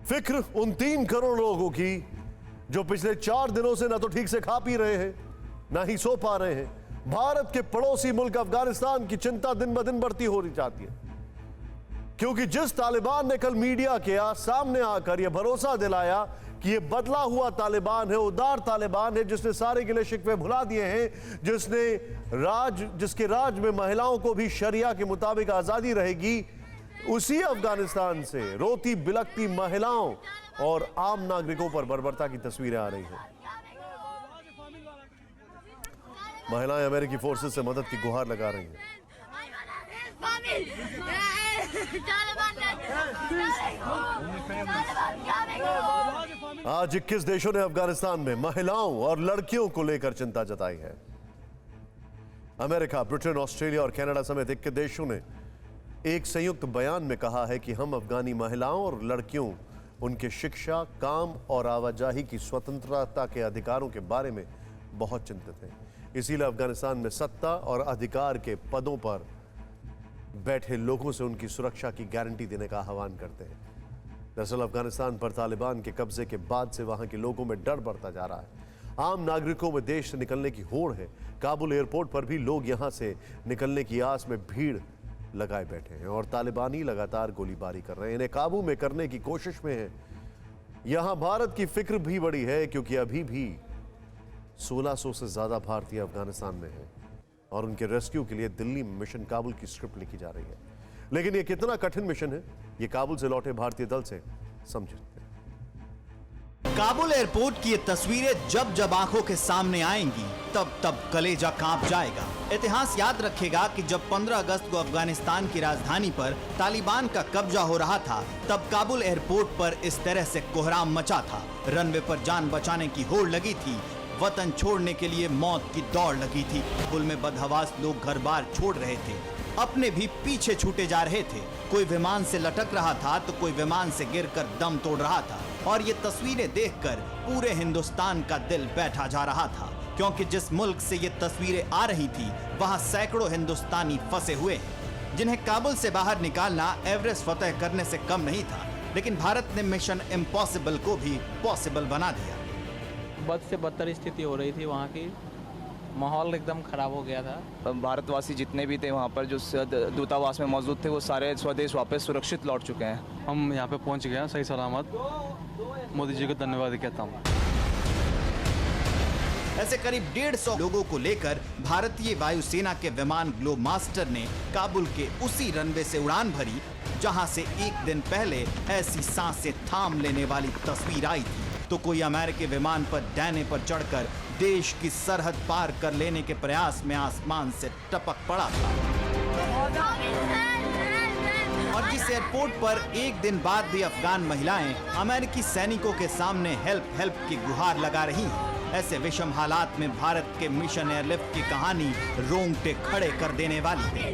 फिक्र उन 3 करोड़ लोगों की जो पिछले 4 दिनों से ना तो ठीक से खा पी रहे हैं, ना ही सो पा रहे हैं। भारत के पड़ोसी मुल्क अफगानिस्तान की चिंता दिन ब दिन बढ़ती हो जाती है, क्योंकि जिस तालिबान ने कल मीडिया के सामने आकर यह भरोसा दिलाया कि यह बदला हुआ तालिबान है, उदार तालिबान है, जिसने सारे गिले शिकवे भुला दिए हैं, जिसके राज में महिलाओं को भी शरिया के मुताबिक आजादी रहेगी, उसी अफगानिस्तान से रोती बिलखती महिलाओं और आम नागरिकों पर बर्बरता की तस्वीरें आ रही हैं। महिलाएं अमेरिकी फोर्सेस से मदद की गुहार लगा रही हैं। आज 21 देशों ने अफगानिस्तान में महिलाओं और लड़कियों को लेकर चिंता जताई है। अमेरिका, ब्रिटेन, ऑस्ट्रेलिया और कनाडा समेत 21 देशों ने एक संयुक्त बयान में कहा है कि हम अफगानी महिलाओं और लड़कियों, उनके शिक्षा, काम और आवाजाही की स्वतंत्रता के अधिकारों के बारे में बहुत चिंतित हैं। इसीलिए अफगानिस्तान में सत्ता और अधिकार के पदों पर बैठे लोगों से उनकी सुरक्षा की गारंटी देने का आह्वान करते हैं। दरअसल अफगानिस्तान पर तालिबान के कब्जे के बाद से वहां के लोगों में डर बढ़ता जा रहा है। आम नागरिकों में देश से निकलने की होड़ है। काबुल एयरपोर्ट पर भी लोग यहां से निकलने की आस में भीड़ लगाए बैठे हैं और तालिबानी लगातार गोलीबारी कर रहे हैं, इन्हें काबू में करने की कोशिश में हैं। यहां भारत की फिक्र भी बड़ी है, क्योंकि अभी भी 1600 से ज्यादा भारतीय अफगानिस्तान में हैं और उनके रेस्क्यू के लिए दिल्ली में मिशन काबुल की स्क्रिप्ट लिखी जा रही है। लेकिन यह कितना कठिन मिशन है, ये काबुल से लौटे भारतीय दल से समझते हैं। काबुल एयरपोर्ट की ये तस्वीरें जब जब आंखों के सामने आएंगी तब तब कलेजा कांप जाएगा। इतिहास याद रखेगा कि जब 15 अगस्त को अफगानिस्तान की राजधानी पर तालिबान का कब्जा हो रहा था, तब काबुल एयरपोर्ट पर इस तरह से कोहराम मचा था। रनवे पर जान बचाने की होड़ लगी थी, वतन छोड़ने के लिए मौत की दौड़ लगी थी। पुल में बदहवास लोग घर बार छोड़ रहे थे, अपने भी पीछे छूटे जा रहे थे। कोई विमान से लटक रहा था तो कोई विमान से गिरकर दम तोड़ रहा था। और ये तस्वीरें देखकर पूरे हिंदुस्तान का दिल बैठा जा रहा था, क्योंकि जिस मुल्क से ये तस्वीरें आ रही थी वहां सैकड़ों हिंदुस्तानी फंसे हुए हैं, जिन्हें काबुल से बाहर निकालना एवरेस्ट फतेह करने से कम नहीं था। लेकिन भारत ने मिशन इम्पॉसिबल को भी पॉसिबल बना दिया। बद से बदतर स्थिति हो रही थी, वहाँ की माहौल एकदम खराब हो गया था। भारतवासी जितने भी थे वहाँ पर जो दूतावास में मौजूद थे, वो सारे स्वदेश वापस सुरक्षित लौट चुके हैं। हम यहाँ पे पहुँच गए हैं सही सलामत। मोदी जी को धन्यवाद कहता हूँ। ऐसे करीब 150 लोगों को लेकर भारतीय वायुसेना के विमान ग्लोबमास्टर ने काबुल के उसी रनवे से उड़ान भरी जहां से एक दिन पहले ऐसी सांसें थाम लेने वाली तस्वीर आई थी। तो कोई अमेरिकी विमान पर डैने पर चढ़कर देश की सरहद पार कर लेने के प्रयास में आसमान से टपक पड़ा था। और जिस एयरपोर्ट पर एक दिन बाद भी अफगान महिलाएं अमेरिकी सैनिकों के सामने हेल्प हेल्प की गुहार लगा रही हैं। ऐसे विषम हालात में भारत के मिशन एयरलिफ्ट की कहानी रोंगटे खड़े कर देने वाली है।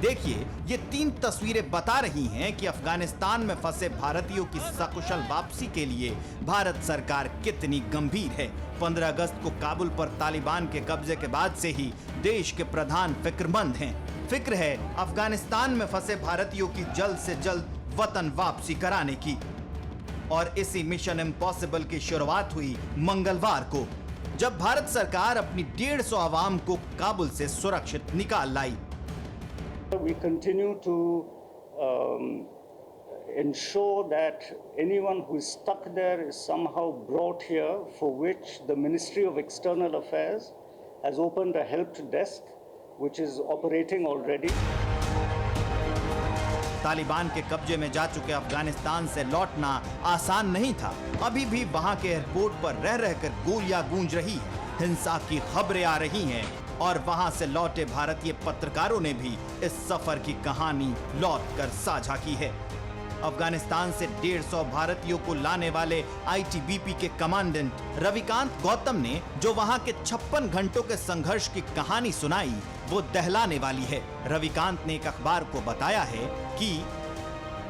देखिए, ये 3 तस्वीरें बता रही हैं कि अफगानिस्तान में फंसे भारतीयों की सकुशल वापसी के लिए भारत सरकार कितनी गंभीर है। 15 अगस्त को काबुल पर तालिबान के कब्जे के बाद से ही देश के प्रधान फिक्रमंद हैं। फिक्र है अफगानिस्तान में फंसे भारतीयों की जल्द से जल्द वतन वापसी कराने की। और इसी मिशन इम्पॉसिबल की शुरुआत हुई मंगलवार को, जब भारत सरकार अपनी 150 आवाम को काबुल से सुरक्षित निकाल लाई। We continue to ensure that anyone who is stuck there is somehow brought here, for which the Ministry of External Affairs has opened a help desk which is operating already. Taliban के कब्जे में जा चुके अफगानिस्तान से लौटना आसान नहीं था। अभी भी वहां के एयरपोर्ट पर रह रहकर गोलियां गूंज रही हैं, हिंसा की खबरें आ रही हैं और वहां से लौटे भारतीय पत्रकारों ने भी इस सफर की कहानी लौटकर साझा की है। अफगानिस्तान से 150 भारतीयों को लाने वाले आईटीबीपी के कमांडेंट रविकांत गौतम ने जो वहां के 56 घंटों के संघर्ष की कहानी सुनाई, वो दहलाने वाली है। रविकांत ने एक अखबार को बताया है कि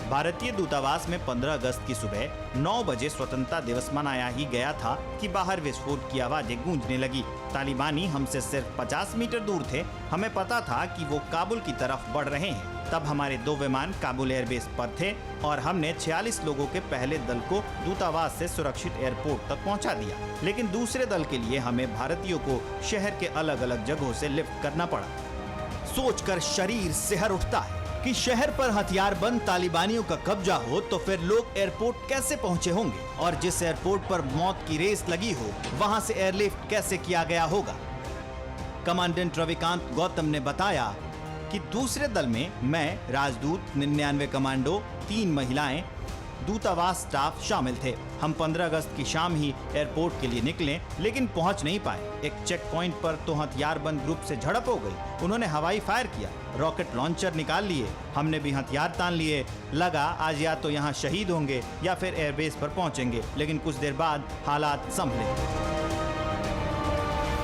भारतीय दूतावास में 15 अगस्त की सुबह 9 बजे स्वतंत्रता दिवस मनाया ही गया था कि बाहर विस्फोट की आवाजें गूंजने लगी। तालिबानी हमसे सिर्फ 50 मीटर दूर थे। हमें पता था कि वो काबुल की तरफ बढ़ रहे हैं। तब हमारे 2 विमान काबुल एयरबेस पर थे और हमने 46 लोगों के पहले दल को दूतावास से सुरक्षित एयरपोर्ट तक पहुंचा दिया। लेकिन दूसरे दल के लिए हमें भारतीयों को शहर के अलग अलग जगहों से लिफ्ट करना पड़ा। सोचकर शरीर सिहर उठता है कि शहर पर हथियारबंद तालिबानियों का कब्जा हो तो फिर लोग एयरपोर्ट कैसे पहुंचे होंगे, और जिस एयरपोर्ट पर मौत की रेस लगी हो वहां से एयरलिफ्ट कैसे किया गया होगा। कमांडेंट रविकांत गौतम ने बताया कि दूसरे दल में मैं, राजदूत, 99 कमांडो, 3 महिलाएं, दूतावास स्टाफ शामिल थे। हम 15 अगस्त की शाम ही एयरपोर्ट के लिए निकले, लेकिन पहुंच नहीं पाए। एक चेक पॉइंट पर तो हथियारबंद ग्रुप से झड़प हो गई। उन्होंने हवाई फायर किया, रॉकेट लॉन्चर निकाल लिए, हमने भी हथियार तान लिए। लगा आज या तो यहाँ शहीद होंगे या फिर एयरबेस पर पहुंचेंगे, लेकिन कुछ देर बाद हालात संभले।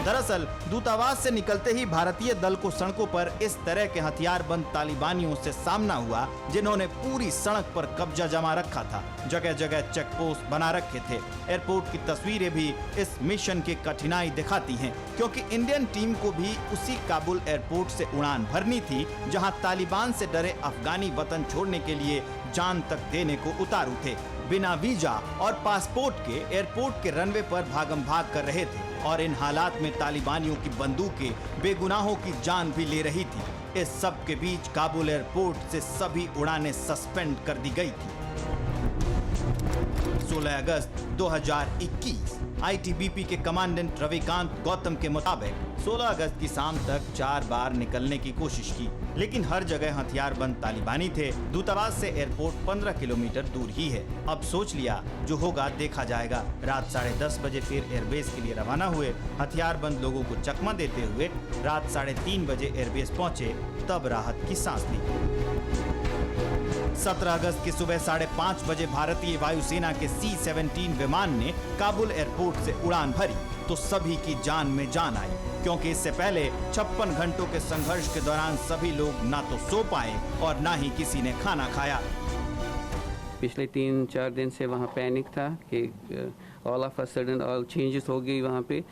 दरअसल दूतावास से निकलते ही भारतीय दल को सड़कों पर इस तरह के हथियारबंद तालिबानियों से सामना हुआ जिन्होंने पूरी सड़क पर कब्जा जमा रखा था। जगह जगह चेक पोस्ट बना रखे थे। एयरपोर्ट की तस्वीरें भी इस मिशन की कठिनाई दिखाती हैं, क्योंकि इंडियन टीम को भी उसी काबुल एयरपोर्ट से उड़ान भरनी थी जहां तालिबान से डरे अफगानी वतन छोड़ने के लिए जान तक देने को उतारू थे। बिना वीजा और पासपोर्ट के एयरपोर्ट के रनवे पर भागम भाग कर रहे थे, और इन हालात में तालिबानियों की बंदूकें बेगुनाहों की जान भी ले रही थी। इस सब के बीच काबुल एयरपोर्ट से सभी उड़ानें सस्पेंड कर दी गई थी। 16 अगस्त 2021 आईटीबीपी के कमांडेंट रविकांत गौतम के मुताबिक 16 अगस्त की शाम तक 4 बार निकलने की कोशिश की, लेकिन हर जगह हथियारबंद तालिबानी थे। दूतावास से एयरपोर्ट 15 किलोमीटर दूर ही है। अब सोच लिया जो होगा देखा जाएगा। रात 10:30 बजे फिर एयरबेस के लिए रवाना हुए। हथियारबंद लोगों को चकमा देते हुए रात 3:30 बजे एयरबेस पहुंचे, तब राहत की सांस ली। 17 अगस्त की सुबह 5:30 बजे भारतीय वायुसेना के C-17 विमान ने काबुल एयरपोर्ट से उड़ान भरी तो सभी की जान में जान आई, क्योंकि इससे पहले 56 घंटों के संघर्ष के दौरान सभी लोग ना तो सो पाए और ना ही किसी ने खाना खाया। पिछले 3-4 दिन से वहाँ पैनिक था कि all of a sudden all changes हो गई वहाँ पे।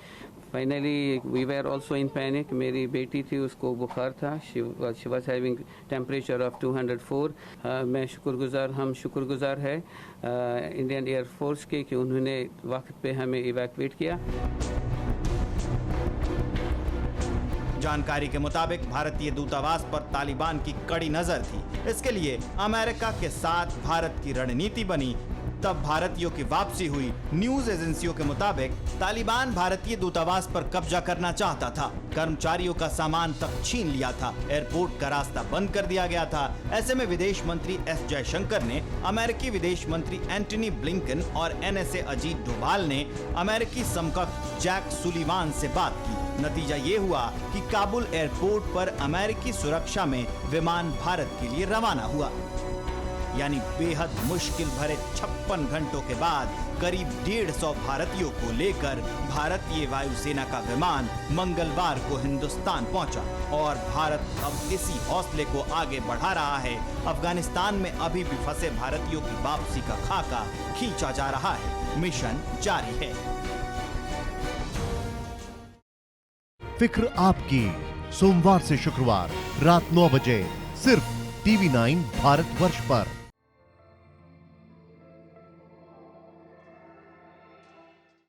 Finally we were also in panic. मेरी बेटी थी, उसको बुखार था, she was having temperature of 204। हम शुक्रगुजार है इंडियन एयर फोर्स के कि उन्होंने वक्त पे हमें इवैक्यूएट किया। जानकारी के मुताबिक भारतीय दूतावास पर तालिबान की कड़ी नजर थी। इसके लिए अमेरिका के साथ भारत की रणनीति बनी। तब भारतीयों की वापसी हुई। न्यूज एजेंसियों के मुताबिक तालिबान भारतीय दूतावास पर कब्जा करना चाहता था। कर्मचारियों का सामान तक छीन लिया था। एयरपोर्ट का रास्ता बंद कर दिया गया था। ऐसे में विदेश मंत्री एस जयशंकर ने अमेरिकी विदेश मंत्री एंटनी ब्लिंकन और NSA अजीत डोभाल ने अमेरिकी समकक्ष जैक सुलिवान से बात की। नतीजा ये हुआ कि काबुल एयरपोर्ट पर अमेरिकी सुरक्षा में विमान भारत के लिए रवाना हुआ। यानी बेहद मुश्किल भरे 56 घंटों के बाद करीब 150 भारतीयों को लेकर भारतीय वायुसेना का विमान मंगलवार को हिंदुस्तान पहुंचा, और भारत अब इसी हौसले को आगे बढ़ा रहा है। अफगानिस्तान में अभी भी फंसे भारतीयों की वापसी का खाका खींचा जा रहा है। मिशन जारी है। फिक्र आपकी, सोमवार से शुक्रवार रात 9 बजे सिर्फ TV9 भारतवर्ष पर।